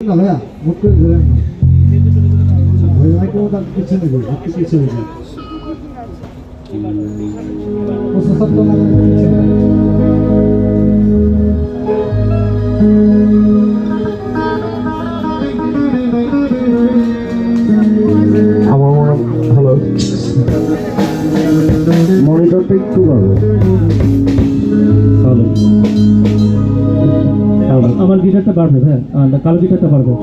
না ভাইয়া মুখ করে ধরেন না ভাইয়া কেউ তার পিছনে নেবে একটু পিছনে নেবে প্রসেসর তো না আমার মনে ভালো মনিটরটা একটু ভালো ভালো আমার গিটারটা বাড়বে, হ্যাঁ কালো গিটারটা বাড়বে।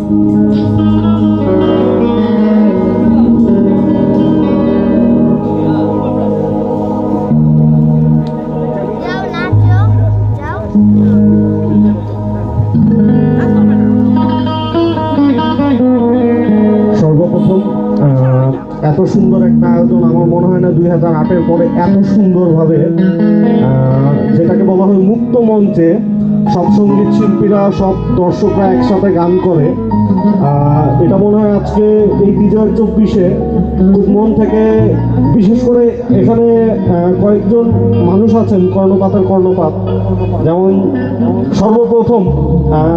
সর্বপ্রথম এত সুন্দর একটা আয়োজন আমার মনে হয় না 2008-এর পরে এত সুন্দরভাবে যেটাকে বলা হয় মুক্ত মঞ্চে সব সঙ্গীত শিল্পীরা সব দর্শকরা একসাথে গান করে। এটা মনে হয় আজকে এই বিজয় 24-এ খুব মন থেকে, বিশেষ করে এখানে কয়েকজন মানুষ আছেন কর্ণপাতের কর্ণপাত, যেমন সর্বপ্রথম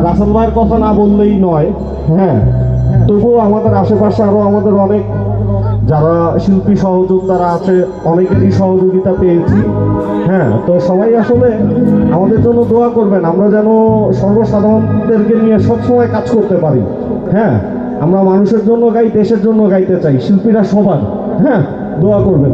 রাসেল ভাইয়ের কথা না বললেই নয়। হ্যাঁ, তবুও আমাদের আশেপাশে আরও আমাদের অনেক যারা শিল্পী সহযোদ্ধারা আছে, অনেকেরই সহযোগিতা পেয়েছি। হ্যাঁ, তো সবাই আসলে আমাদের জন্য দোয়া করবেন, আমরা যেন সর্বসাধারণদেরকে নিয়ে সবসময় কাজ করতে পারি। হ্যাঁ, আমরা মানুষের জন্য গাই, দেশের জন্য গাইতে চাই, শিল্পীরা সবার। হ্যাঁ, দোয়া করবেন।